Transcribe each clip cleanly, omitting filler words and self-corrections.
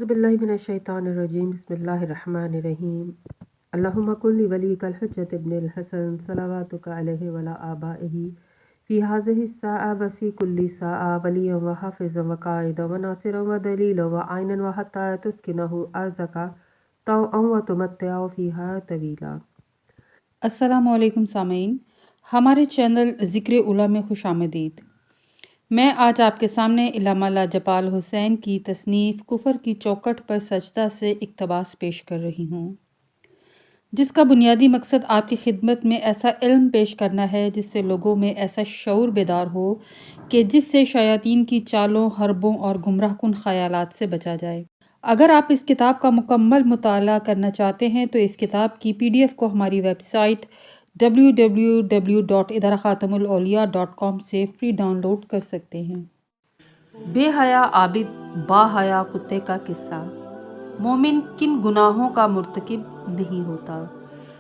औज़ुबिल्लाहि मिनश्शैतानिर्रजीम बिस्मिल्लाहिर्रहमानिर्रहीम अल्लाहुम्मा कुल्ली वलीकल हुज्जत इब्निल हसन सलावातुका अलैहि वला आबाइही फ़ी हाज़िहि स्साअ व फ़ी कुल्ली साअ वलिय्यन व हाफ़िज़न व क़ाइदन व नासिरन व दलीलन व आइनन व हत्ता तुस्किनहु अर्ज़का तौअन व तुमत्तिअ फ़ीहा तवीला। अस्सलामु अलैकुम सामीन, हमारे चैनल ज़िक्र उला में खुश आमदीद। मैं आज आपके सामने इल्लामा लाजपाल हुसैन की तसनीफ़ कुफ़र की चौखट पर सजदा से इक़्तिबास पेश कर रही हूँ, जिसका बुनियादी मकसद आपकी खिदमत में ऐसा इल्म पेश करना है जिससे लोगों में ऐसा शऊर बेदार हो कि जिससे शयातीन की चालों, हरबों और गुमराहकुन ख़यालात से बचा जाए। अगर आप इस किताब का मुकम्मल मुताला करना चाहते हैं तो इस किताब की PDF को हमारी वेबसाइट www.idarakhatamulauliya.com से फ्री डाउनलोड कर सकते हैं। बेहया आबिद बाहया कुत्ते का किस्सा। मोमिन किन गुनाहों का मुर्तकिब नहीं होता?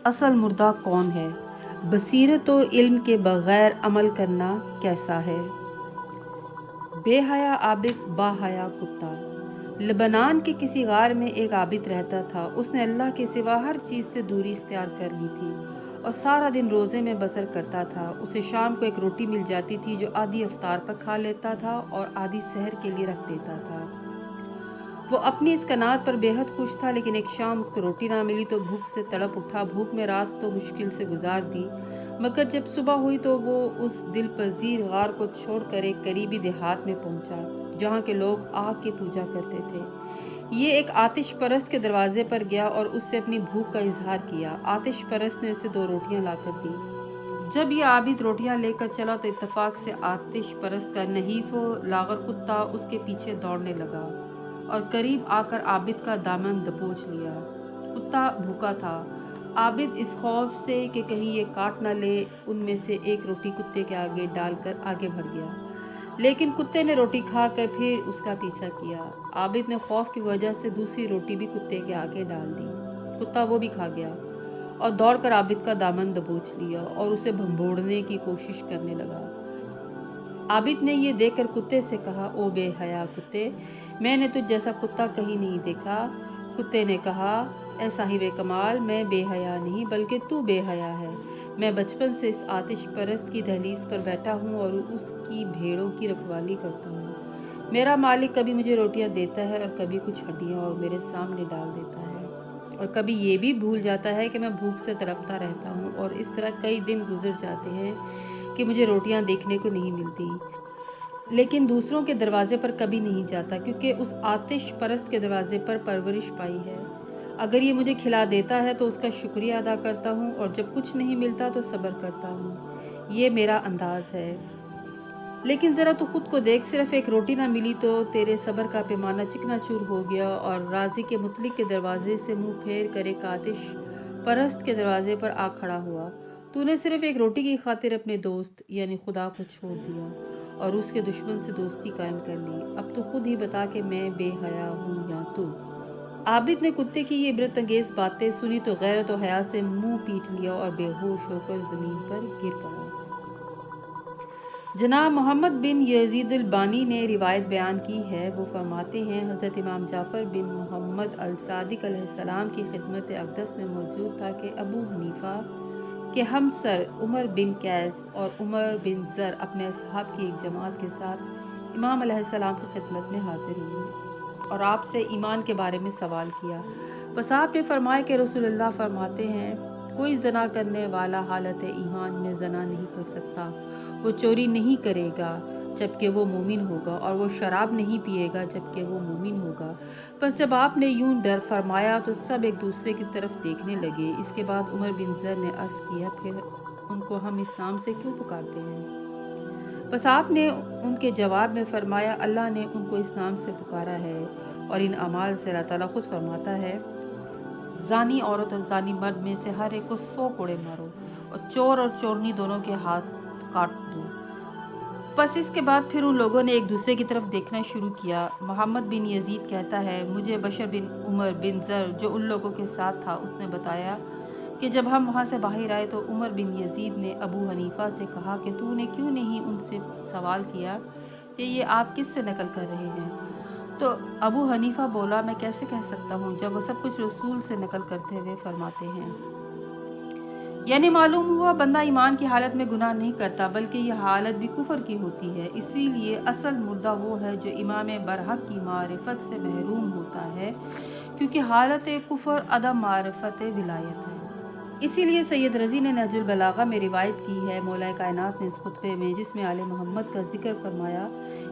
असल मुर्दा कौन है? बसीरत व इल्म के बगैर अमल करना कैसा है? बेहया आबिद बाहया कुत्ता। लबनान के किसी गार में एक आबिद रहता था। उसने अल्लाह के सिवा हर चीज़ से दूरी इख्तियार कर ली थी और सारा दिन रोज़े में बसर करता था। उसे शाम को एक रोटी मिल जाती थी जो आधी अफ्तार पर खा लेता था और आधी सहर के लिए रख देता था। वो अपनी इस कनात पर बेहद खुश था, लेकिन एक शाम उसको रोटी ना मिली तो भूख से तड़प उठा। भूख में रात तो मुश्किल से गुजार दी, मगर जब सुबह हुई तो वो उस दिल पजीर गार को छोड़कर एक करीबी देहात में पहुंचा जहाँ के लोग आग की पूजा करते थे। ये एक आतिश परस्त के दरवाजे पर गया और उससे अपनी भूख का इजहार किया। आतिश परस्त ने उसे 2 रोटियां लाकर दी। जब ये आबिद रोटियां लेकर चला तो इत्तेफाक से आतिश परस्त का नहीफ लागर कुत्ता उसके पीछे दौड़ने लगा और करीब आकर आबिद का दामन दबोच लिया। कुत्ता भूखा था। आबिद इस खौफ से कि कहीं ये काट न ले, उनमें से एक रोटी कुत्ते के आगे डालकर आगे बढ़ गया, लेकिन कुत्ते ने रोटी खाकर फिर उसका पीछा किया। आबिद ने खौफ की वजह से दूसरी रोटी भी कुत्ते के आगे डाल दी। कुत्ता वो भी खा गया और दौड़कर आबिद का दामन दबोच लिया और उसे भंबोड़ने की कोशिश करने लगा। आबिद ने ये देखकर कुत्ते से कहा, ओ बेहया कुत्ते, मैंने तुझ जैसा कुत्ता कहीं नहीं देखा। कुत्ते ने कहा, ए साहिबे कमाल, मैं बेहया नहीं बल्कि तू बेहया है। मैं बचपन से इस आतिश परस्त की दहलीज पर बैठा हूँ और उसकी भेड़ों की रखवाली करता हूँ। मेरा मालिक कभी मुझे रोटियाँ देता है और कभी कुछ हड्डियाँ और मेरे सामने डाल देता है, और कभी ये भी भूल जाता है कि मैं भूख से तड़पता रहता हूँ। और इस तरह कई दिन गुजर जाते हैं कि मुझे रोटियाँ देखने को नहीं मिलती, लेकिन दूसरों के दरवाजे पर कभी नहीं जाता क्योंकि उस आतिश परस्त के दरवाजे पर परवरिश पाई है। अगर ये मुझे खिला देता है तो उसका शुक्रिया अदा करता हूँ, और जब कुछ नहीं मिलता तो सब्र करता हूँ। ये मेरा अंदाज है। लेकिन ज़रा तू खुद को देख, सिर्फ एक रोटी ना मिली तो तेरे सब्र का पैमाना चिकनाचूर हो गया और राजी के मुतलिक के दरवाजे से मुंह फेर कर एक आतिश परस्त के दरवाजे पर आ खड़ा हुआ। तूने सिर्फ एक रोटी की खातिर अपने दोस्त यानी खुदा को छोड़ दिया और उसके दुश्मन से दोस्ती कायम कर ली। अब तो खुद ही बता कि मैं बेहया हूँ या तू? आबिद ने कुत्ते की ये इबरत अंगेज बातें सुनी तो गैरत और हया से मुंह पीट लिया और बेहोश होकर जमीन पर गिर पड़ा। जनाब मोहम्मद बिन यजीद अल बानी ने रिवायत बयान की है। वो फरमाते हैं, हज़रत इमाम जाफ़र बिन मोहम्मद अल सादिक अलैहिस्सलाम की खिदमत अक़दस में मौजूद था कि अबू हनीफ़ा के हमसर उमर बिन कैस और उमर बिन ज़र अपने असहाब की एक जमात के साथ इमाम अलैहिस्सलाम की खिदमत में हाजिर हुए और आपसे ईमान के बारे में सवाल किया। बस आपने फरमाया कि रसूलुल्लाह फरमाते हैं, कोई जना करने वाला हालत ईमान में जना नहीं कर सकता। वो चोरी नहीं करेगा जबकि वो मोमिन होगा, और वो शराब नहीं पिएगा जबकि वो मोमिन होगा। बस जब आपने यूं डर फरमाया तो सब एक दूसरे की तरफ देखने लगे। इसके बाद उमर बिन ज़र ने अर्ज़ किया, फिर उनको हम इस नाम से क्यों पुकारते हैं? बस आपने उनके जवाब में फरमाया, अल्लाह ने उनको इस नाम से पुकारा है और इन अमाल से अल्लाह ताला खुद फरमाता है, जानी औरत और जानी मर्द में से हर एक को 100 कोड़े मारो और चोर और चोरनी दोनों के हाथ काट दो। बस इसके बाद फिर उन लोगों ने एक दूसरे की तरफ देखना शुरू किया। मोहम्मद बिन यजीद कहता है, मुझे बशर बिन उमर बिन ज़र जो उन लोगों के साथ था उसने बताया कि जब हम वहाँ से बाहर आए तो उमर बिन यजीद ने अबू हनीफा से कहा कि तूने क्यों नहीं उनसे सवाल किया कि ये आप किस से नकल कर रहे हैं? तो अबू हनीफा बोला, मैं कैसे कह सकता हूँ जब वो सब कुछ रसूल से नकल करते हुए फरमाते हैं। यानी मालूम हुआ बंदा ईमान की हालत में गुनाह नहीं करता, बल्कि यह हालत भी कुफर की होती है। इसीलिए असल मुर्दा वो है जो इमाम बरहक की मारिफत से महरूम होता है, क्योंकि हालत कुफर अदम मारिफत विलायत है। इसीलिए सैयद रजी ने नहजुल बलागा में रिवायत की है, मौला कायनात ने इस खुतबे में जिसमें आले मोहम्मद का जिक्र फरमाया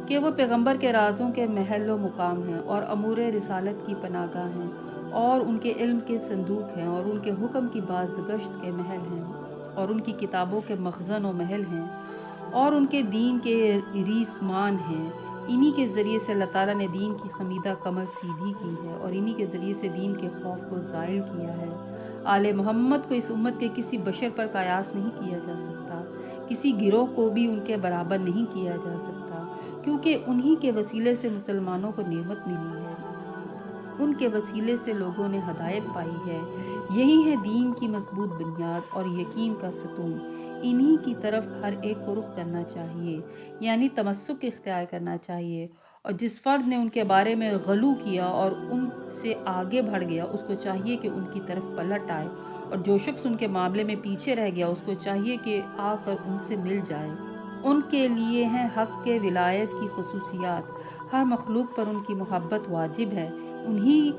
कि वो पैगंबर के राजों के महल व मुकाम हैं और अमूर रिसालत की पनागाह हैं और उनके इल्म के संदूक हैं और उनके हुक्म की बाज़गश्त के महल हैं और उनकी किताबों के मखज़न व महल हैं और उनके दीन के रीसमान हैं। इन्हीं के ज़रिए से अल्लाह ताला ने दीन की खमीदा कमर सीधी की है और इन्हीं के ज़रिए से दीन के खौफ को ज़ाइल किया है। आले मोहम्मद को इस उम्मत के किसी बशर पर कयास नहीं किया जा सकता, किसी गिरोह को भी उनके बराबर नहीं किया जा सकता, क्योंकि उन्हीं के वसीले से मुसलमानों को नेमत मिली है, उनके वसीले से लोगों ने हदायत पाई है। यही है दीन की मजबूत बुनियाद और यकीन का सतून। इन्हीं की तरफ हर एक को रुख करना चाहिए, यानी तमस्सुक इख्तियार करना चाहिए। और जिस फर्द ने उनके बारे में गलू किया और उनसे आगे बढ़ गया, उसको चाहिए कि उनकी तरफ पलट आए, और जो शख्स उनके मामले में पीछे रह गया, उसको चाहिए कि आकर उनसे मिल जाए। उनके लिए हैं हक के विलायत की खसूसियात, हर मखलूक पर उनकी मोहब्बत वाजिब है। उन्हीं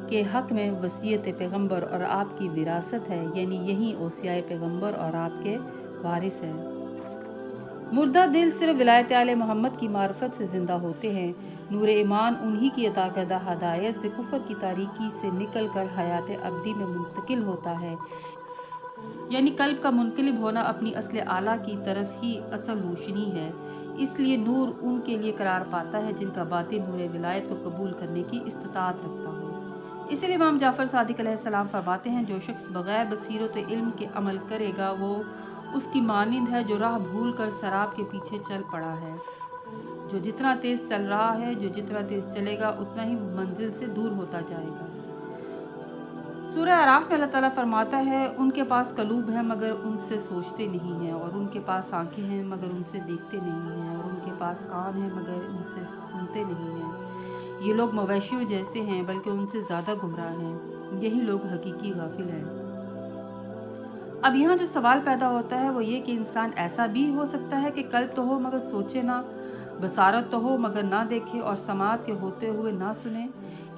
के हक में वसीयत पैगंबर और आपकी विरासत है, यानी यही ओसियाए पैगंबर और आपके वारिस हैं। मुर्दा दिल सिर्फ विलायत आले मोहम्मद की मार्फत से जिंदा होते हैं। नूर ईमान उन्हीं की अता करदा हदायत से कुफर की तारीकी से निकल कर हयात अब्दी में मुंतकिल होता है, यानी कल्ब का मुनकलिब होना अपनी असले आला की तरफ ही असल रोशनी है। इसलिए नूर उनके लिए करार पाता है जिनका बातिन नूर विलायत को कबूल करने की इस्तात रखता हो। इसलिए इमाम जाफर सादिक अलैहिस्सलाम फरमाते हैं, जो शख्स बगैर बसीरत इल्म के अमल करेगा वो उसकी मानिंद है जो राह भूल कर शराब के पीछे चल पड़ा है। जो जितना तेज चल रहा है, जो जितना तेज चलेगा, उतना ही मंजिल से दूर होता जाएगा। सूरह अराफ में अल्लाह ताला फरमाता है, उनके पास कलूब है मगर उनसे सोचते नहीं हैं, और उनके पास आंखें हैं मगर उनसे देखते नहीं हैं, और उनके पास कान है मगर उनसे सुनते नहीं हैं। ये लोग मवेशियों जैसे हैं, बल्कि उनसे ज़्यादा गुमराह हैं। यही लोग हकीकी गाफिल हैं। अब यहाँ जो सवाल पैदा होता है वो ये कि इंसान ऐसा भी हो सकता है कि कल्ब तो हो मगर सोचे ना, बसारत तो हो मगर ना देखे, और समात के होते हुए ना सुने।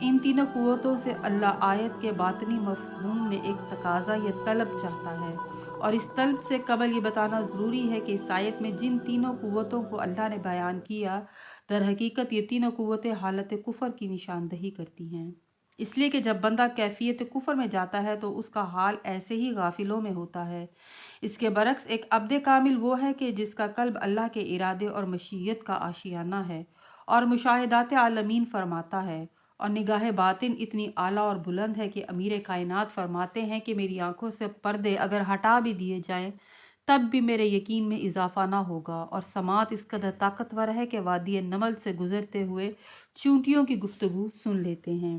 इन तीनों कुव्वतों से अल्लाह आयत के बातनी मफहूम में एक तकाजा या तलब चाहता है, और इस तलब से कबल ये बताना ज़रूरी है कि इस आयत में जिन तीनों कुव्वतों को अल्लाह ने बयान किया, दर हकीकत ये तीनों कुव्वतें हालत कुफर की निशानदही करती हैं। इसलिए कि जब बंदा कैफियत कुफर में जाता है तो उसका हाल ऐसे ही गाफिलों में होता है। इसके बरक्स एक अब्द कामिल वो है कि जिसका कल्ब अल्लाह के इरादे और मशीयत का आशियाना है और मुशाहिदात आलमीन फरमाता है, और निगाह बातिन इतनी आला और बुलंद है कि अमीर कायनात फरमाते हैं कि मेरी आंखों से पर्दे अगर हटा भी दिए जाएं तब भी मेरे यकीन में इजाफा ना होगा, और समात इस कदर ताकतवर है कि वादी नमल से गुजरते हुए चूंटियों की गुफ्तगू सुन लेते हैं।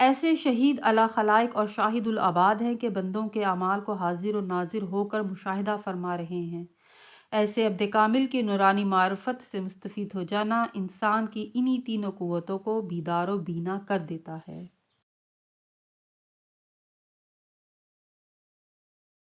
ऐसे शहीद अला खलाइक और शाहिदुल आबाद हैं कि बंदों के अमाल को हाजिर और नाजिर होकर मुशाहिदा फरमा रहे हैं। ऐसे अब्द कामिल की नूरानी मार्फत से मुस्तफ़ीद हो जाना इंसान की इन्हीं तीनों कुव्वतों को बीदारो बीना कर देता है।